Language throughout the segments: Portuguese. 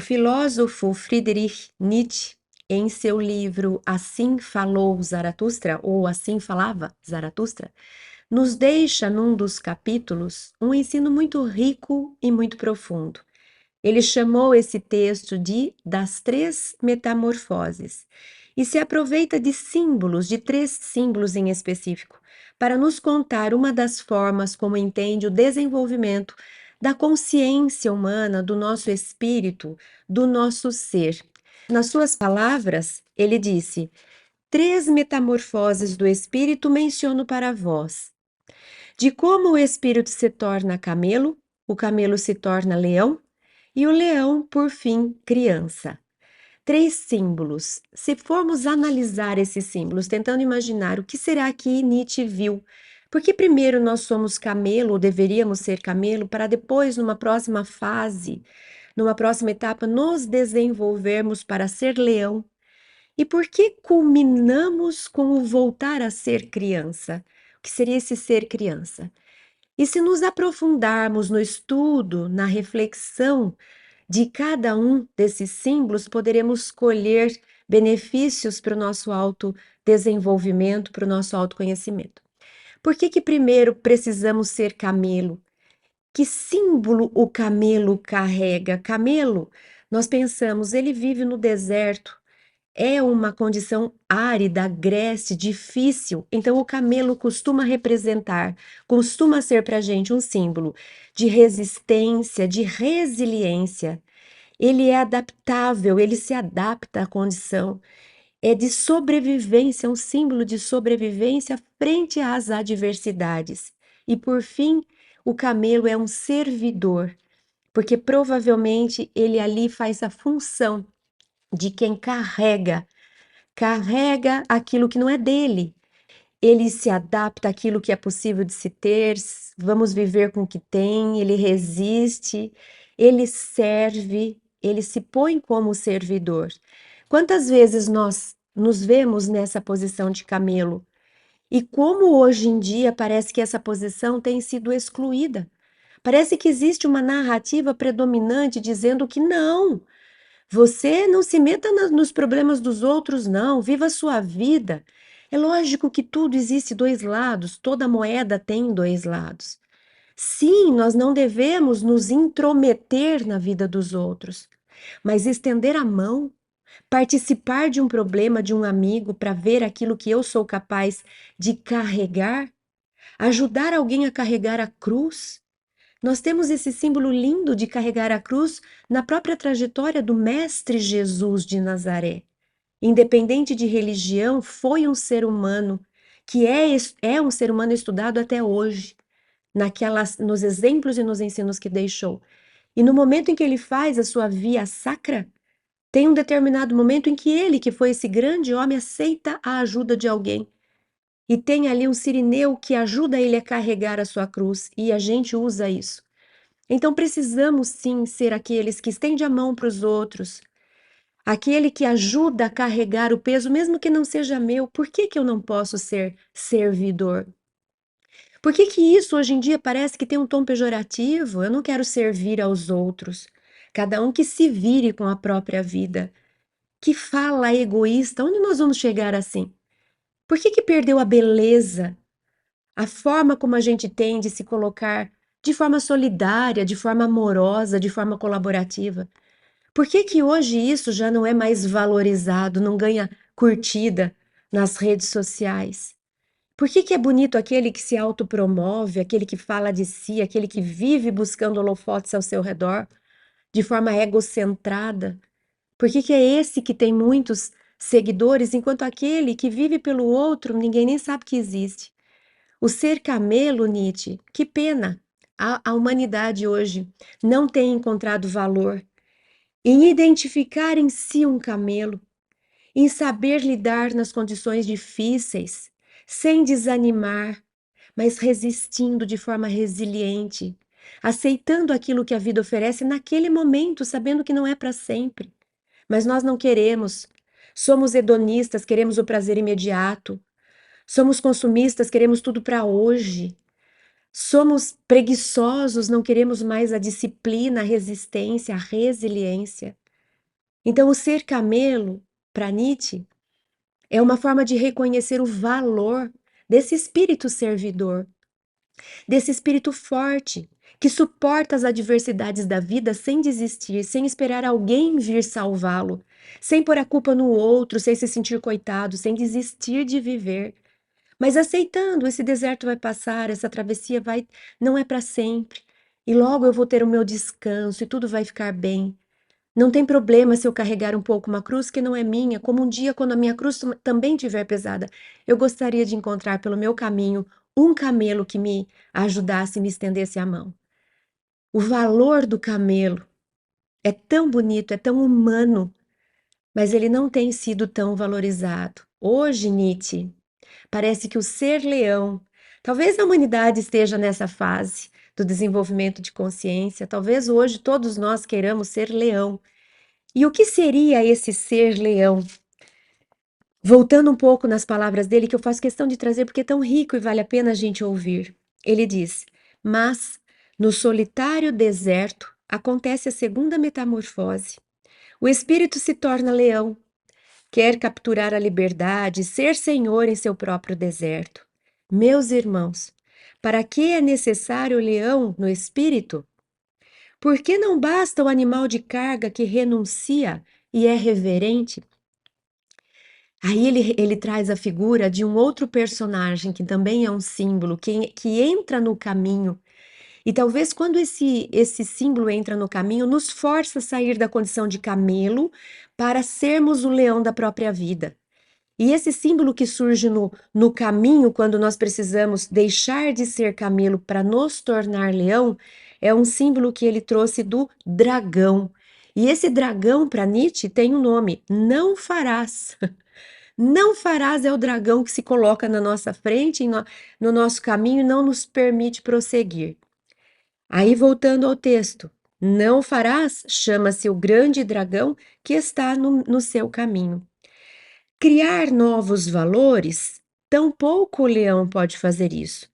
filósofo Friedrich Nietzsche, em seu livro Assim Falou Zaratustra, ou Assim Falava Zaratustra, nos deixa, num dos capítulos, um ensino muito rico e muito profundo. Ele chamou esse texto de Das Três Metamorfoses e se aproveita de símbolos, de três símbolos em específico, para nos contar uma das formas como entende o desenvolvimento da consciência humana, do nosso espírito, do nosso ser. Nas suas palavras, ele disse: três metamorfoses do espírito menciono para vós. De como o espírito se torna camelo, o camelo se torna leão e o leão, por fim, criança. Três símbolos. Se formos analisar esses símbolos, tentando imaginar o que será que Nietzsche viu, porque primeiro nós somos camelo, ou deveríamos ser camelo, para depois, numa próxima fase, numa próxima etapa, nos desenvolvermos para ser leão. E por que culminamos com o voltar a ser criança? O que seria esse ser criança? E se nos aprofundarmos no estudo, na reflexão de cada um desses símbolos, poderemos colher benefícios para o nosso autodesenvolvimento, para o nosso autoconhecimento. Por que que primeiro precisamos ser camelo? Que símbolo o camelo carrega? Camelo, nós pensamos, ele vive no deserto, é uma condição árida, agreste, difícil. Então, o camelo costuma representar, costuma ser para a gente um símbolo de resistência, de resiliência. Ele é adaptável, ele se adapta à condição. É de sobrevivência, um símbolo de sobrevivência frente às adversidades. E, por fim, o camelo é um servidor, porque provavelmente ele ali faz a função de quem carrega aquilo que não é dele. Ele se adapta àquilo que é possível de se ter, vamos viver com o que tem, ele resiste, ele serve, ele se põe como servidor. Quantas vezes nós nos vemos nessa posição de camelo? E como hoje em dia parece que essa posição tem sido excluída. Parece que existe uma narrativa predominante dizendo que não, você não se meta nos problemas dos outros, não. Viva a sua vida. É lógico que tudo existe dois lados, toda moeda tem dois lados. Sim, nós não devemos nos intrometer na vida dos outros, mas estender a mão, participar de um problema de um amigo para ver aquilo que eu sou capaz de carregar, ajudar alguém a carregar a cruz. Nós temos esse símbolo lindo de carregar a cruz na própria trajetória do Mestre Jesus de Nazaré. Independente de religião, foi um ser humano que é um ser humano estudado até hoje, nos exemplos e nos ensinos que deixou. E no momento em que ele faz a sua via sacra, tem um determinado momento em que ele, que foi esse grande homem, aceita a ajuda de alguém. E tem ali um sirineu que ajuda ele a carregar a sua cruz, e a gente usa isso. Então precisamos sim ser aqueles que estende a mão para os outros, aquele que ajuda a carregar o peso, mesmo que não seja meu. Por que que eu não posso ser servidor? Por que que isso hoje em dia parece que tem um tom pejorativo? Eu não quero servir aos outros. Cada um que se vire com a própria vida. Que fala egoísta, onde nós vamos chegar assim? Por que que perdeu a beleza, a forma como a gente tem de se colocar de forma solidária, de forma amorosa, de forma colaborativa? Por que que hoje isso já não é mais valorizado, não ganha curtida nas redes sociais? Por que que é bonito aquele que se autopromove, aquele que fala de si, aquele que vive buscando holofotes ao seu redor, de forma egocentrada? Por que que é esse que tem muitos seguidores, enquanto aquele que vive pelo outro, ninguém nem sabe que existe? O ser camelo, Nietzsche, que pena! A humanidade hoje não tem encontrado valor em identificar em si um camelo, em saber lidar nas condições difíceis, sem desanimar, mas resistindo de forma resiliente, aceitando aquilo que a vida oferece naquele momento, sabendo que não é para sempre. Mas nós não queremos. Somos hedonistas, queremos o prazer imediato. Somos consumistas, queremos tudo para hoje. Somos preguiçosos, não queremos mais a disciplina, a resistência, a resiliência. Então, o ser camelo, para Nietzsche, é uma forma de reconhecer o valor desse espírito servidor, desse espírito forte, que suporta as adversidades da vida sem desistir, sem esperar alguém vir salvá-lo, sem pôr a culpa no outro, sem se sentir coitado, sem desistir de viver, mas aceitando, esse deserto vai passar, essa travessia vai, não é para sempre. E logo eu vou ter o meu descanso e tudo vai ficar bem. Não tem problema se eu carregar um pouco uma cruz que não é minha, como um dia, quando a minha cruz também estiver pesada, eu gostaria de encontrar pelo meu caminho um camelo que me ajudasse e me estendesse a mão. O valor do camelo é tão bonito, é tão humano, mas ele não tem sido tão valorizado. Hoje, Nietzsche, parece que o ser leão, talvez a humanidade esteja nessa fase do desenvolvimento de consciência, talvez hoje todos nós queiramos ser leão. E o que seria esse ser leão? Voltando um pouco nas palavras dele, que eu faço questão de trazer porque é tão rico e vale a pena a gente ouvir. Ele diz: Mas no solitário deserto acontece a segunda metamorfose. O espírito se torna leão, quer capturar a liberdade, ser senhor em seu próprio deserto. Meus irmãos, para que é necessário o leão no espírito? Por que não basta o animal de carga que renuncia e é reverente? Aí ele traz a figura de um outro personagem que também é um símbolo, que entra no caminho. E talvez quando esse símbolo entra no caminho, nos força a sair da condição de camelo para sermos o leão da própria vida. E esse símbolo que surge no caminho, quando nós precisamos deixar de ser camelo para nos tornar leão, é um símbolo que ele trouxe do dragão. E esse dragão, para Nietzsche, tem um nome: não farás. Não farás é o dragão que se coloca na nossa frente, no nosso caminho e não nos permite prosseguir. Aí, voltando ao texto, não farás chama-se o grande dragão que está no seu caminho. Criar novos valores, tampouco o leão pode fazer isso,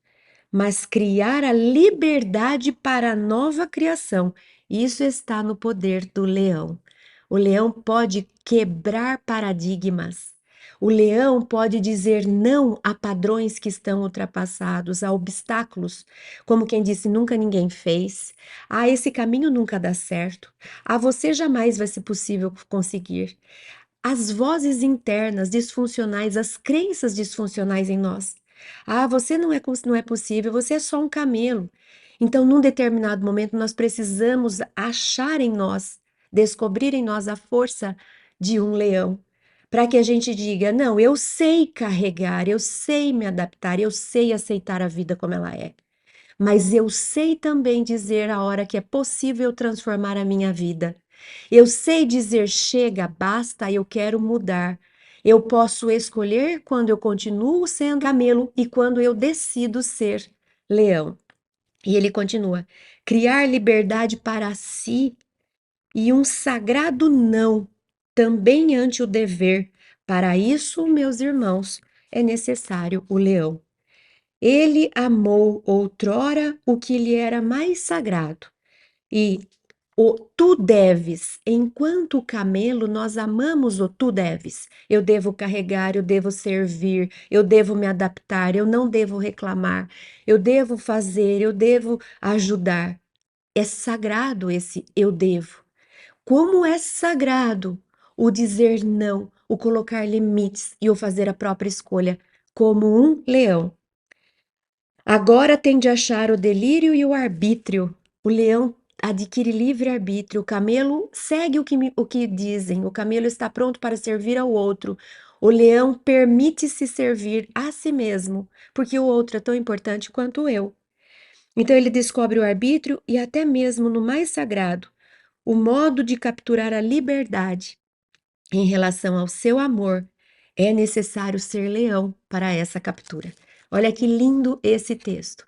mas criar a liberdade para a nova criação, isso está no poder do leão. O leão pode quebrar paradigmas. O leão pode dizer não a padrões que estão ultrapassados, a obstáculos, como quem disse nunca ninguém fez. Ah, esse caminho nunca dá certo. Ah, você jamais vai ser possível conseguir. As vozes internas disfuncionais, as crenças disfuncionais em nós. Ah, você não é possível, você é só um camelo. Então, num determinado momento, nós precisamos achar em nós, descobrir em nós a força de um leão, para que a gente diga: não, eu sei carregar, eu sei me adaptar, eu sei aceitar a vida como ela é. Mas eu sei também dizer a hora que é possível transformar a minha vida. Eu sei dizer chega, basta, eu quero mudar. Eu posso escolher quando eu continuo sendo camelo e quando eu decido ser leão. E ele continua: criar liberdade para si e um sagrado não, também ante o dever. Para isso, meus irmãos, é necessário o leão. Ele amou outrora o que lhe era mais sagrado, e o tu deves, enquanto camelo, nós amamos o tu deves. Eu devo carregar, eu devo servir, eu devo me adaptar, eu não devo reclamar, eu devo fazer, eu devo ajudar. É sagrado esse eu devo. Como é sagrado o dizer não, o colocar limites e o fazer a própria escolha, como um leão. Agora tem de achar o delírio e o arbítrio. O leão adquire livre-arbítrio. O camelo segue o que dizem. O camelo está pronto para servir ao outro. O leão permite-se servir a si mesmo, porque o outro é tão importante quanto eu. Então ele descobre o arbítrio e até mesmo no mais sagrado, o modo de capturar a liberdade em relação ao seu amor, é necessário ser leão para essa captura. Olha que lindo esse texto.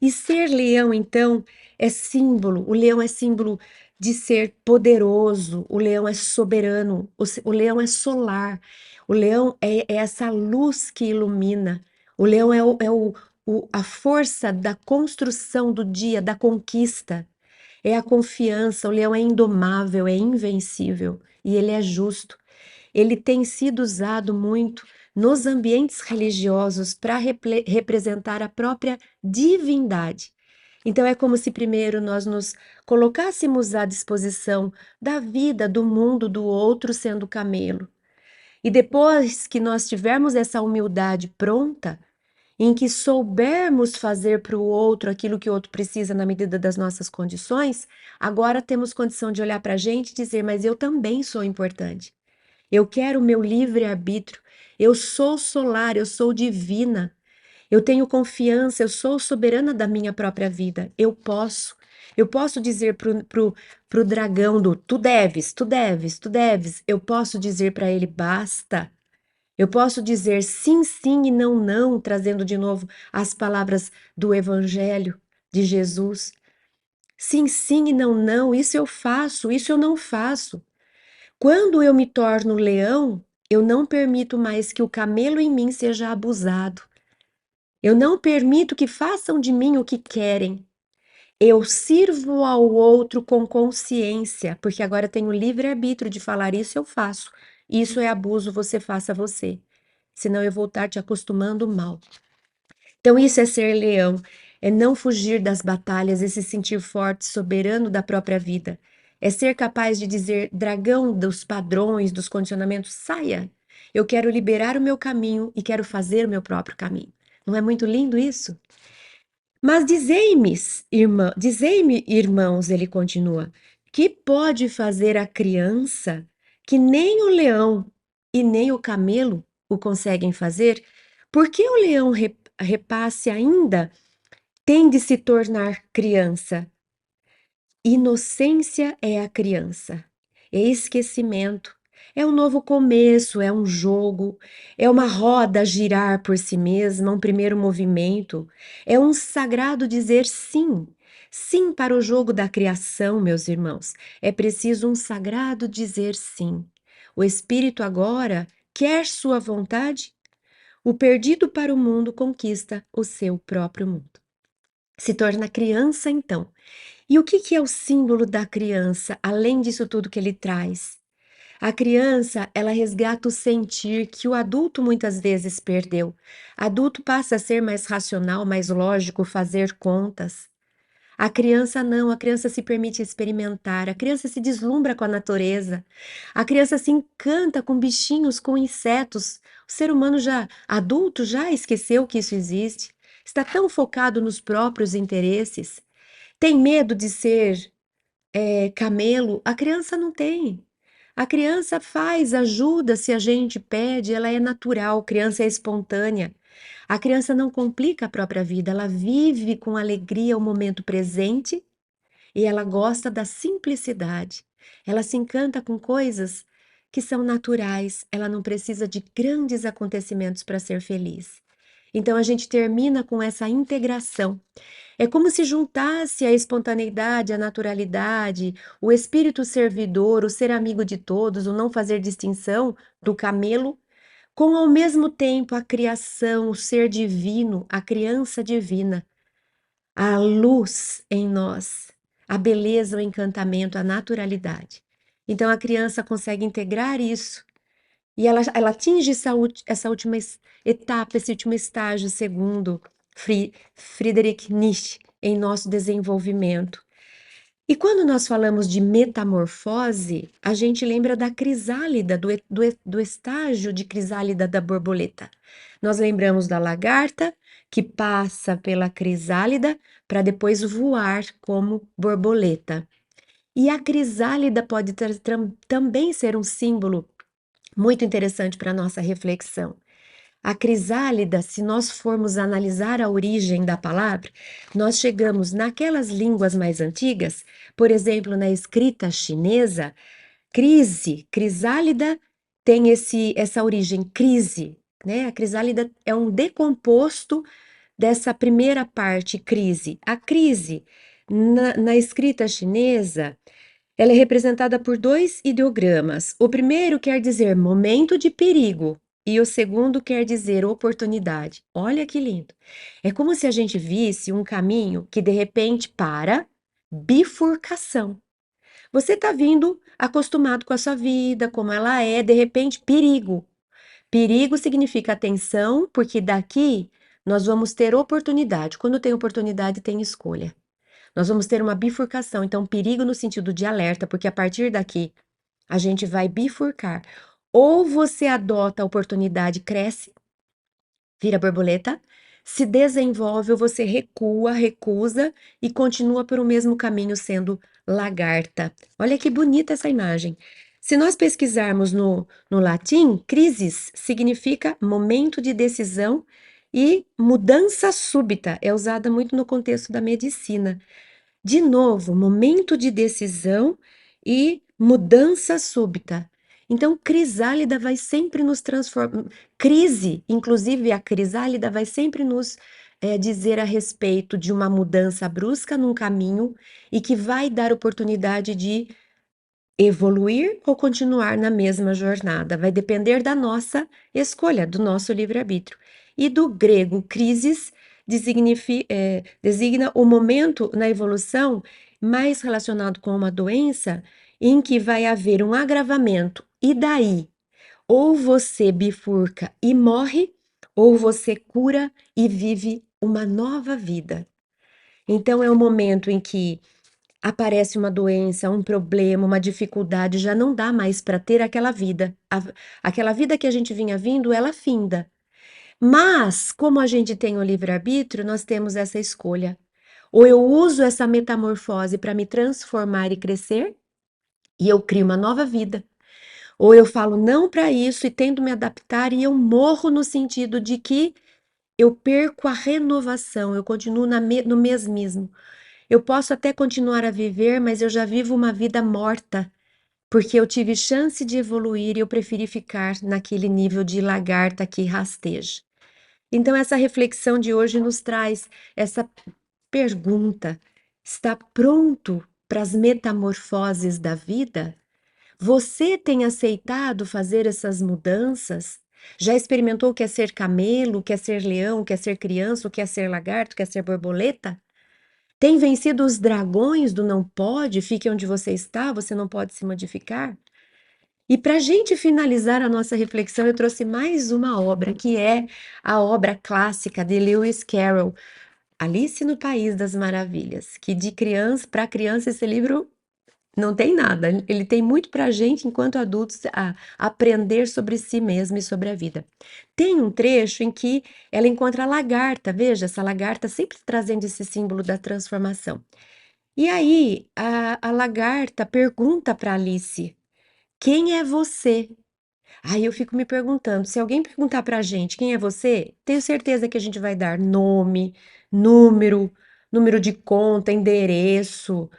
E ser leão, então, é símbolo, o leão é símbolo de ser poderoso, o leão é soberano, o leão é solar, o leão é essa luz que ilumina, o leão é a força da construção do dia, da conquista. É a confiança. O leão é indomável, é invencível e ele é justo. Ele tem sido usado muito nos ambientes religiosos para representar a própria divindade. Então, é como se primeiro nós nos colocássemos à disposição da vida, do mundo, do outro, sendo camelo. E depois que nós tivermos essa humildade pronta, em que soubermos fazer para o outro aquilo que o outro precisa na medida das nossas condições, agora temos condição de olhar para a gente e dizer: mas eu também sou importante. Eu quero o meu livre-arbítrio. Eu sou solar, eu sou divina. Eu tenho confiança, eu sou soberana da minha própria vida. Eu posso. Eu posso dizer pro dragão do tu deves, tu deves, tu deves. Eu posso dizer para ele basta. Eu posso dizer sim, sim e não, não, trazendo de novo as palavras do Evangelho de Jesus. Sim, sim e não, não. Isso eu faço, isso eu não faço. Quando eu me torno leão, eu não permito mais que o camelo em mim seja abusado. Eu não permito que façam de mim o que querem. Eu sirvo ao outro com consciência, porque agora eu tenho livre-arbítrio de falar isso eu faço. Isso é abuso, você faça você. Senão eu vou estar te acostumando mal. Então, isso é ser leão, é não fugir das batalhas, é se sentir forte, soberano da própria vida. É ser capaz de dizer, dragão dos padrões, dos condicionamentos, saia. Eu quero liberar o meu caminho e quero fazer o meu próprio caminho. Não é muito lindo isso? Mas dizei-me, irmãos, ele continua, que pode fazer a criança que nem o leão e nem o camelo o conseguem fazer? Por que o leão repasse ainda tem de se tornar criança? Inocência é a criança, é esquecimento, é um novo começo, é um jogo, é uma roda a girar por si mesma, um primeiro movimento, é um sagrado dizer sim. Sim para o jogo da criação, meus irmãos. É preciso um sagrado dizer sim. O espírito agora quer sua vontade. O perdido para o mundo conquista o seu próprio mundo. Se torna criança, então. E o que que é o símbolo da criança, além disso tudo que ele traz? A criança, ela resgata o sentir que o adulto muitas vezes perdeu. Adulto passa a ser mais racional, mais lógico, fazer contas. A criança não, a criança se permite experimentar, a criança se deslumbra com a natureza, a criança se encanta com bichinhos, com insetos. O ser humano já, adulto, já esqueceu que isso existe, está tão focado nos próprios interesses, tem medo de ser camelo, a criança não tem. A criança faz, ajuda se a gente pede, ela é natural, criança é espontânea. A criança não complica a própria vida, ela vive com alegria o momento presente e ela gosta da simplicidade. Ela se encanta com coisas que são naturais, ela não precisa de grandes acontecimentos para ser feliz. Então a gente termina com essa integração. É como se juntasse a espontaneidade, a naturalidade, o espírito servidor, o ser amigo de todos, o não fazer distinção do camelo, com ao mesmo tempo a criação, o ser divino, a criança divina, a luz em nós, a beleza, o encantamento, a naturalidade. Então a criança consegue integrar isso e ela atinge essa última etapa, esse último estágio, segundo Friedrich Nietzsche, em nosso desenvolvimento. E quando nós falamos de metamorfose, a gente lembra da crisálida, do estágio de crisálida da borboleta. Nós lembramos da lagarta, que passa pela crisálida para depois voar como borboleta. E a crisálida pode também ser um símbolo muito interessante para a nossa reflexão. A crisálida, se nós formos analisar a origem da palavra, nós chegamos naquelas línguas mais antigas, por exemplo, na escrita chinesa, crisálida tem essa origem, crise, né? A crisálida é um decomposto dessa primeira parte, crise. A crise, na escrita chinesa, ela é representada por dois ideogramas. O primeiro quer dizer momento de perigo e o segundo quer dizer oportunidade. Olha que lindo. É como se a gente visse um caminho que de repente para bifurcação. Você está vindo acostumado com a sua vida, como ela é, de repente, perigo. Perigo significa atenção, porque daqui nós vamos ter oportunidade. Quando tem oportunidade, tem escolha. Nós vamos ter uma bifurcação. Então, perigo no sentido de alerta, porque a partir daqui a gente vai bifurcar. Ou você adota a oportunidade, cresce, vira borboleta, se desenvolve ou você recua, recusa e continua por o mesmo caminho sendo lagarta. Olha que bonita essa imagem. Se nós pesquisarmos no latim, crisis significa momento de decisão e mudança súbita. É usada muito no contexto da medicina. De novo, momento de decisão e mudança súbita. Então, crisálida vai sempre nos transformar. Crise, inclusive a crisálida, vai sempre nos dizer a respeito de uma mudança brusca num caminho e que vai dar oportunidade de evoluir ou continuar na mesma jornada. Vai depender da nossa escolha, do nosso livre-arbítrio. E do grego, crisis designa o momento na evolução mais relacionado com uma doença em que vai haver um agravamento. E daí, ou você bifurca e morre, ou você cura e vive uma nova vida. Então, é o momento em que aparece uma doença, um problema, uma dificuldade, já não dá mais para ter aquela vida. Aquela vida que a gente vinha vindo, ela finda. Mas, como a gente tem o livre-arbítrio, nós temos essa escolha. Ou eu uso essa metamorfose para me transformar e crescer, e eu crio uma nova vida. Ou eu falo não para isso e tento me adaptar e eu morro no sentido de que eu perco a renovação, eu continuo no mesmismo. Eu posso até continuar a viver, mas eu já vivo uma vida morta, porque eu tive chance de evoluir e eu preferi ficar naquele nível de lagarta que rasteja. Então, essa reflexão de hoje nos traz essa pergunta: está pronto para as metamorfoses da vida? Você tem aceitado fazer essas mudanças? Já experimentou o que é ser camelo, o que é ser leão, o que é ser criança, o que é ser lagarto, o que é ser borboleta? Tem vencido os dragões do não pode, fique onde você está, você não pode se modificar? E para a gente finalizar a nossa reflexão, eu trouxe mais uma obra, que é a obra clássica de Lewis Carroll, Alice no País das Maravilhas, que de criança para criança esse livro não tem nada. Ele tem muito para a gente, enquanto adultos, a aprender sobre si mesmo e sobre a vida. Tem um trecho em que ela encontra a lagarta, veja, essa lagarta sempre trazendo esse símbolo da transformação. E aí, a lagarta pergunta para Alice: quem é você? Aí eu fico me perguntando, se alguém perguntar para a gente quem é você, tenho certeza que a gente vai dar nome, número, número de conta, endereço,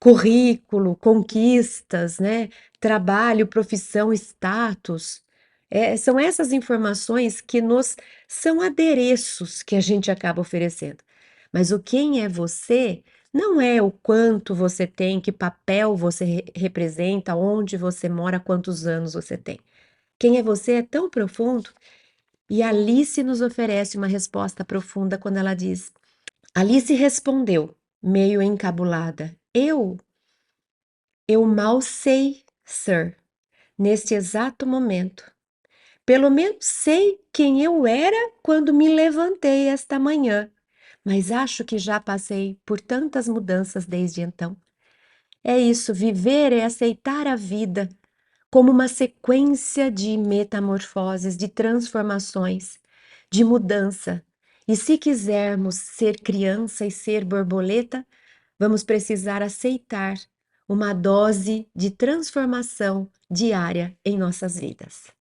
currículo, conquistas, né? Trabalho, profissão, status. São essas informações que nos são adereços que a gente acaba oferecendo. Mas o quem é você não é o quanto você tem, que papel você representa, onde você mora, quantos anos você tem. Quem é você é tão profundo e Alice nos oferece uma resposta profunda quando ela diz: Alice respondeu, meio encabulada: eu mal sei, sir, neste exato momento. Pelo menos sei quem eu era quando me levantei esta manhã, mas acho que já passei por tantas mudanças desde então. É isso, viver é aceitar a vida como uma sequência de metamorfoses, de transformações, de mudança. E se quisermos ser criança e ser borboleta, vamos precisar aceitar uma dose de transformação diária em nossas vidas.